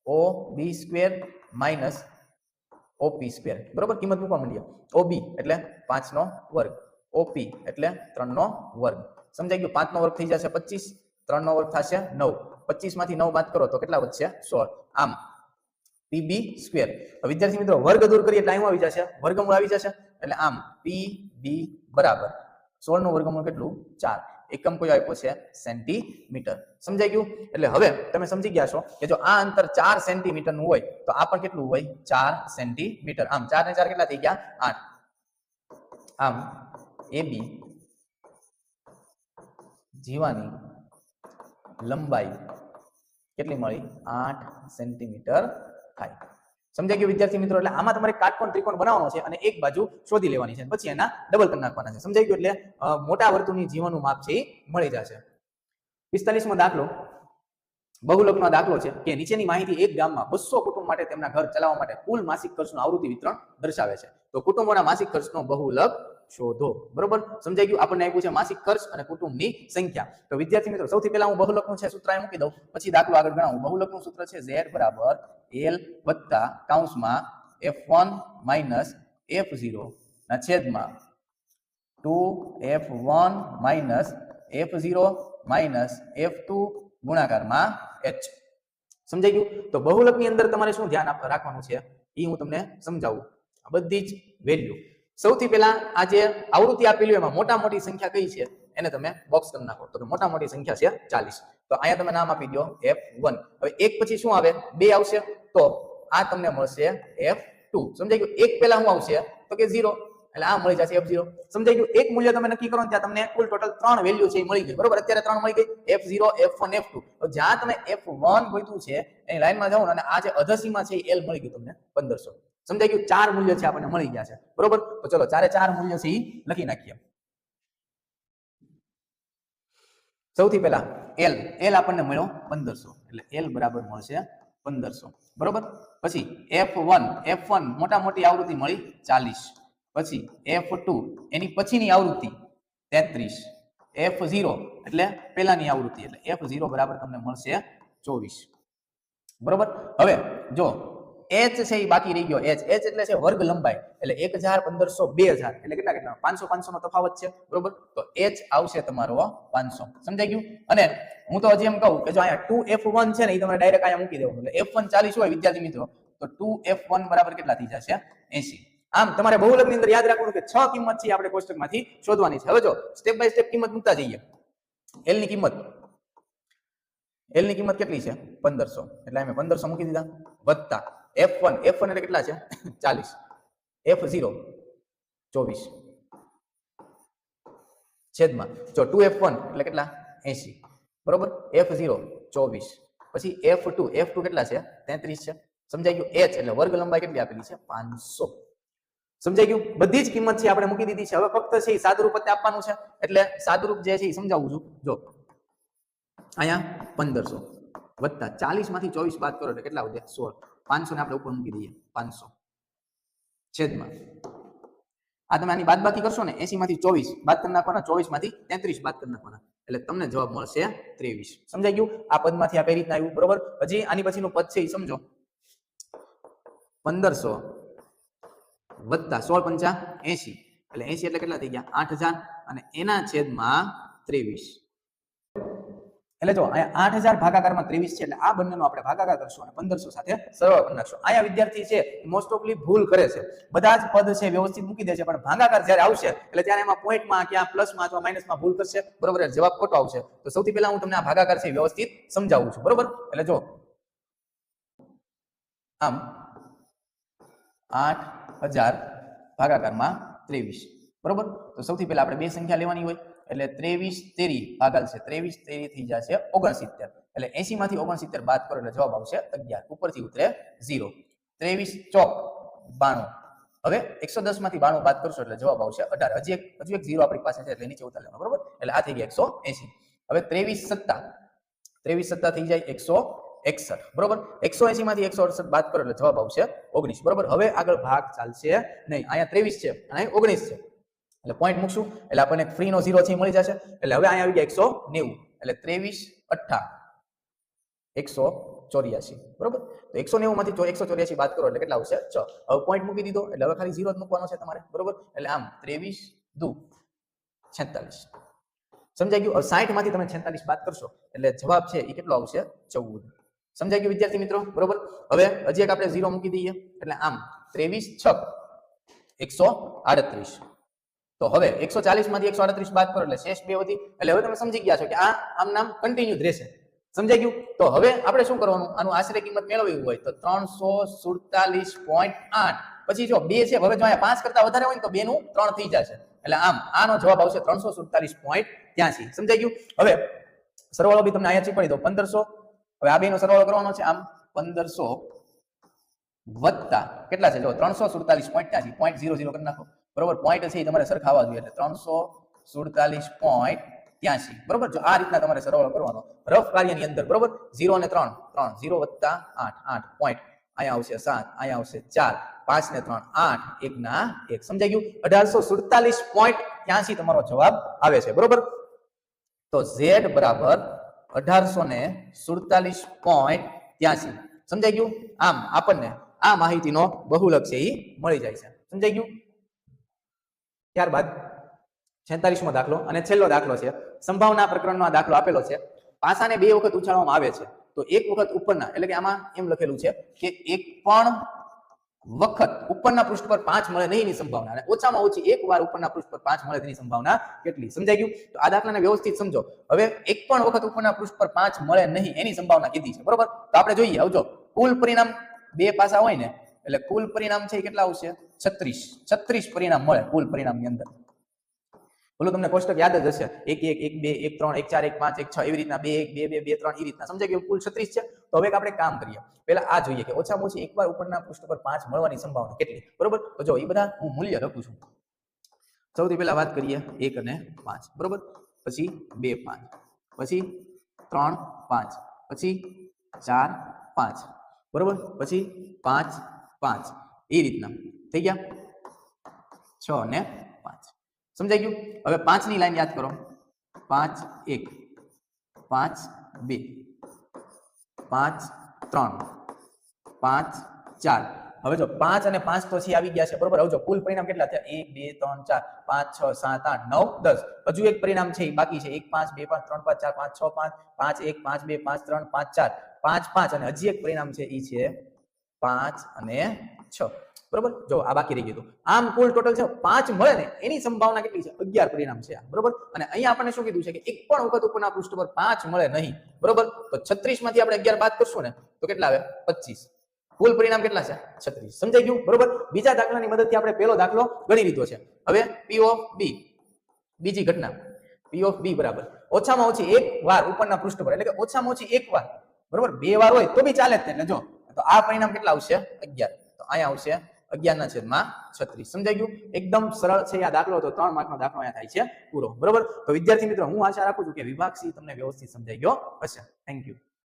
OB square minus OP square. બરોબર? કિંમત મૂકવા માંડીએ. OB એટલે 5 નો વર્ગ, OP એટલે 3 નો વર્ગ. સમજાઈ ગયું? 5 નો વર્ગ થઈ જશે 25, 3 નો વર્ગ થશે 9. 25 માંથી 9 બાદ કરો તો કેટલા વધશે? 16. આમ PB સ્ક્વેર. વિદ્યાર્થી મિત્રો વર્ગ દૂર કરીએ એટલે અહીં આવી જશે વર્ગમૂળ આવી જશે એટલે આમ PB બરાબર 16 નું વર્ગમૂળ કેટલું? 4. એકમ કોઈ આપ્યો છે? સેન્ટીમીટર. સમજાઈ ગયું? એટલે હવે તમે સમજી ગયા છો કે જો આ અંતર 4 સેન્ટીમીટર નું હોય તો આ પણ કેટલું હોય? 4 સેન્ટીમીટર. આમ 4 ને 4 કેટલા થઈ ગયા? 8. આમ AB જીવાની લંબાઈ કેટલી મળી? 8 સેન્ટીમીટર થાય. સમજાઈ ગયું વિદ્યાર્થી મિત્રો? એટલે આમાં તમારે કાટકોણ ત્રિકોણ બનાવવાનો છે અને એક બાજુ શોધી લેવાની છે, પછી એના ડબલ કરી નાખવાના છે. સમજાઈ ગયું? એટલે મોટા વર્તુળની જીવાનું માપ છે એ મળી જશે. 45મો દાખલો બહુલકનો દાખલો છે કે નીચેની માહિતી એક ગામમાં 200 કુટુંબ માટે તેમના ઘર ચલાવવા માટે કુલ માસિક ખર્ચનું આવૃત્તિ વિતરણ દર્શાવે છે. તો કુટુંબોના માસિક ખર્ચનો બહુલક શોધો. બરોબર? સમજાઈ ગયું? આપણને આપ્યું છે માસિક ખર્ચ અને કુટુંબની સંખ્યા. તો વિદ્યાર્થી મિત્રો સૌથી પહેલા હું બહુલકનું છે સૂત્ર મૂકી દઉં, પછી દાખલો આગળ ગણાવું. બહુલકનું સૂત્ર છે Z બરાબર L વત્તા કૌંસમાં F1 માઇનસ F0 ના છેદમાં 2F1 minus F0 minus F2 ગુણાકારમાં H. સમજાઈ ગયું? તો બહુલકની અંદર તમારે શું ધ્યાન રાખવાનું છે એ હું તમને સમજાવું. આ બધી જ વેલ્યુ સૌથી પહેલા આ જે આવૃત્તિ આપેલી એમાં મોટા મોટી સંખ્યા કઈ છે એને તમે બોક્સ કરી નાખો. તો મોટા મોટી સંખ્યા છે 40. તો અહીંયા તમે નામ આપી દો F1. હવે એક પછી શું આવે? 2 આવશે તો આ તમને મળશે F2. સમજાઈ ગયું? એક પહેલા શું આવશે? તો કે 0 એટલે આ મળી જશે F0. સમજાઈ ગયું? એક મૂલ્ય તમે નક્કી કરો ત્યાં તમને કુલ ટોટલ 3 વેલ્યુ છે એ મળી ગઈ. બરોબર? અત્યારે 3 મળી ગઈ F0 F1 F2. તો જ્યાં તમે F1 ગોત્યું છે એની લાઈનમાં જાઓ અને આ જે અધસીમા છે એ L મળી ગયું તમને 1500. સમજાઈ ગયું? 4 મૂલ્ય છે આપણને મળી ગયા છે. બરોબર? તો ચલો 4 મૂલ્ય છે એ લખી નાખીએ. સૌથી પહેલા L આપણને મળ્યો 1500 એટલે L બરાબર મળશે 1500. બરોબર? પછી F1 મોટા મોટી આવૃત્તિ મળી 40. પછી F2 એની પછીની આવૃત્તિ 33. F0 એટલે પહેલાની આવૃત્તિ એટલે F0 બરાબર તમને મળશે 24. બરોબર? હવે જો H છે એ બાકી રહી ગયો. H એટલે છે વર્ગ લંબાઈ એટલે 1000 1500 2000 એટલે કેટલા 500 500 નો તફાવત છે. બરોબર? તો H આવશે તમારો 500. સમજાઈ ગયું? અને હું તો હજી એમ કહું કે જો અહીંયા 2F1 છે ને એ તમારે ડાયરેક્ટ અહીંયા મૂકી દેવાનું એટલે F1 40 હોય વિદ્યાર્થી મિત્રો તો 2F1 બરાબર કેટલા થઈ જશે? 80. આમ તમારે બહુલકની અંદર યાદ રાખવાનું કે 6 કિંમત છે આપણે કોષ્ટકમાંથી શોધવાની છે. હવે જો સ્ટેપ બાય સ્ટેપ કિંમત મૂકતા જઈએ. L ની કિંમત કેટલી છે? 1500 એટલે અમે 1500 મૂકી દીધા વત્તા F1 એટલે કેટલા છે? 40. F0 24 છેદમાં જો 2F1 એટલે કેટલા? 80. બરોબર? F0 24 પછી F2 કેટલા છે? 33 છે. સમજાઈ ગયું? H એટલે વર્ગ લંબાઈ કેટલી આપેલી છે? 500. સમજાઈ ગયું? બધી જ કિંમત છે આપણે મૂકી દીધી છે. હવે ફક્ત છે સાદુરૂપ આપવાનું છે એટલે સાદુરૂપ જે છે એ સમજાવું છું. જો અહીંયા 1500 વત્તા 40 માંથી 24 બાદ કરો એટલે કેટલા વધે? 16. 500 ને આપણે ઉપર મૂકી દઈએ 500 છેદમાં આ તમે આની બાદબાકી કરશો ને 80 માંથી 24 બાદ કરી નાખવાના, 24 માંથી 33 બાદ કરી નાખવાના, એટલે તમને જવાબ મળશે 23. સમજાઈ ગયું? આ પદમાંથી આ કઈ રીતના આવ્યું, બરોબર. હજી આની પછીનું પદ છે એ સમજો. 1500 વત્તા 16 પંચા 80, એટલે 80 એટલે કેટલા થઈ ગયા 8000 અને એના છેદમાં 23. એટલે જો અહીંયા 8000 ભાગાકારમાં 23 છે, એટલે આ બંનેનો આપણે ભાગાકાર કરશું અને 1500 સાથે સરવાળો કરી નાખશું. અહીંયા વિદ્યાર્થી છે મોસ્ટ ઓફલી ભૂલ કરે છે, બધા જ પદ છે વ્યવસ્થિત મૂકી દે છે, પણ ભાગાકાર જ્યારે આવશે એટલે ત્યારે એમાં પોઈન્ટમાં ક્યાં પ્લસમાં અથવા માઇનસમાં ભૂલ કરશે, બરોબર, જવાબ ખોટો આવશે. તો સૌથી પહેલા હું તમને આ ભાગાકાર છે વ્યવસ્થિત સમજાવું છું, બરોબર. એટલે જો આમ 8000 ભાગાકારમાં 23, બરોબર. તો સૌથી પહેલા આપણે બે સંખ્યા લેવાની હોય, એટલે 23 તેરી ભાગાલ છે, 23 તેરી થઈ જશે 69, એટલે 80 માંથી 69 બાદ કરો એટલે જવાબ આવશે 11, ઉપરથી ઉતરે 0. 23 ચોક 92, હવે 110 માંથી 92 બાદ કરશો એટલે જવાબ આવશે 18. હજુ એક 0 આપણી પાસે છે એટલે નીચે ઉતારી લેવાનો, બરોબર. એટલે આ થઈ ગયા 180. હવે 23 સત્તા થઈ જાય 161, બરોબર. 180 માંથી 168 બાદ કરો એટલે જવાબ આવશે 19, બરોબર. હવે આગળ ભાગ ચાલશે નહીં, અહીંયા 23 છે અને 19 છે, એટલે પોઈન્ટ મૂકશું એટલે આપણને ફ્રી નો 0 છે મળી જશે. એટલે હવે અહીંયા આવી ગયા 190, એટલે 23 8 184, બરોબર. તો 190 માંથી 184 બાદ કરો એટલે કેટલા આવશે 6. હવે પોઈન્ટ મૂકી દીધો એટલે હવે ખાલી 0 જ મૂકવાનો છે તમારે, બરોબર. એટલે આમ 23 2 46. સમજાઈ ગયું? હવે 60 માંથી તમે 46 બાદ કરશો એટલે જવાબ છે એ કેટલો આવશે 14. સમજાઈ ગયું વિદ્યાર્થી મિત્રો, બરોબર. હવે હજી એક આપણે 0 મૂકી દઈએ, એટલે આમ 23 6 138. તો હવે 140 માંથી 138 બાદ કરો એટલે શેષ 2 વધી, એટલે હવે તમે સમજી ગયા છો કે આ આમ નામ કન્ટિન્યુ જ રહેશે. સમજાઈ ગયું? તો હવે આપણે શું કરવાનું, આનું આશરે કિંમત મેળવવી હોય તો 347.8, પછી જો 2 છે, હવે જો અહીંયા 5 કરતા વધારે હોય ને તો 2 નું 3 થઈ જશે, એટલે આમ આનો જવાબ આવશે 347.83. સમજાઈ ગયું? હવે સરવાળો બી તમને અહીંયા ચીપડી દો, 1500, હવે આ બેનો સરવાળો કરવાનો છે, આમ 1500 વત્તા કેટલા છે જો 347.83, 0.00 કરી નાખો, બરોબર. પોઈન્ટ છે એ તમારે સરખાવા જોઈએ, એટલે 347.83, બરોબર. જો આ રીતના તમારે સરવાળો કરવાનો રફ કાર્યની અંદર, બરોબર. 0 અને 3 0 વત્તા 8 પોઈન્ટ, અહીંયા આવશે 7, અહીંયા આવશે 4, 5 ને 3 8, 1 ના 1. સમજાઈ ગયું? 1847.83 તમારો જવાબ આવે છે, બરોબર. તો Z બરાબર 1847.83. સમજાઈ ગયું? આમ આપણને આ માહિતીનો બહુલક છે એ મળી જાય છે. સમજાઈ ગયું? ત્યારબાદ 46મો દાખલો અને છેલ્લો દાખલો છે. સંભાવના પ્રકરણનો આ દાખલો આપેલો છે. પાસાને 2 વખત ઉછાળવામાં આવે છે તો એક વખત ઉપરના, એટલે કે આમાં એમ લખેલું છે કે એક પણ વખત ઉપરના પૃષ્ઠ પર 5 મળે નહીં ની સંભાવના, અને ઓછામાં ઓછી એક વાર ઉપરના પૃષ્ઠ પર 5 મળે તેની સંભાવના કેટલી? સમજાઈ ગયું? તો આ દાખલાને વ્યવસ્થિત સમજો. હવે એક પણ વખત ઉપરના પૃષ્ઠ પર 5 મળે નહીં એની સંભાવના કીધી છે, બરોબર. તો આપણે જોઈએ, આવજો, કુલ પરિણામ 2 પાસા હોય ને એટલે કુલ પરિણામ છે કેટલા આવશે 36 પરિણામ મળે કુલ પરિણામની અંદર. બોલો તમને કોષ્ટક યાદ જ હશે, 1 1 1 2 1 3 1 4 1 5 1 6 એવી રીતના 2 1 2 2 2 3 એ રીતના. સમજાઈ ગયું? કુલ 36 છે. તો હવે આપણે કામ કરીએ, પહેલા આ જોઈએ કે ઓછામાં ઓછી એકવાર ઉપરના પૃષ્ઠ પર 5 મળવાની સંભાવના કેટલી, બરોબર. તો જો એ બધા હું મૂલ્ય લખું છું. સૌથી પહેલા વાત કરીએ 1 અને 5, બરોબર. પછી 2 5, પછી 3 5, પછી 4 5, બરોબર. પછી 5 5 એ રીતના થઈ ગયા 6 અને 5. સમજાઈ ગયું? હવે 5 ની લાઈન યાદ કરો, 5 1 5 2 5 3 5 4. હવે જો 5 અને 5 તો છે આવી ગયા છે, બરોબર. હવે જો કુલ પરિણામ કેટલા થયા 1 2 3 4 5 6 7 8 9 10. હજુ એક પરિણામ છે એ બાકી છે, 1 5 2 5 3 5 4 5 6 5 5 1 5 2 5 3 5 4 5 5, અને હજી એક પરિણામ છે એ છે 5 અને 6, બરોબર. જો આ બાકી રહી ગયું. આમ કુલ ટોટલ છે 5 મળે ને એની સંભાવના કેટલી છે 11 પરિણામ છે, બરોબર. અને અહીંયા આપણને શું કીધું છે કે એક પણ વખત ઉપરના પૃષ્ઠ પર 5 મળે નહીં, બરોબર. તો 36 માંથી આપણે 11 બાદ કરશું ને તો કેટલા આવે 25. કુલ પરિણામ કેટલા છે 36. સમજાઈ ગયું? બરોબર. બીજા દાખલાની મદદથી આપણે પહેલો દાખલો ગણી લીધો છે. હવે P of B, બીજી ઘટના P of B બરાબર ઓછામાં ઓછી એક વાર ઉપરના પૃષ્ઠ પર, એટલે કે ઓછામાં ઓછી એક વાર, બરોબર. 2 વાર હોય તો બી ચાલે જ. એટલે જો તો આ પરિણામ કેટલા આવશે 11. તો અહીંયા આવશે 11/36. સમજાઈ ગયું? એકદમ સરળ છે આ દાખલો. તો 3 માર્કનો દાખલો અહીંયા થાય છે પૂરો, બરોબર. તો વિદ્યાર્થી મિત્રો, હું આશા રાખું છું કે વિભાગ C તમને વ્યવસ્થિત સમજાઈ ગયો હશે. Thank you.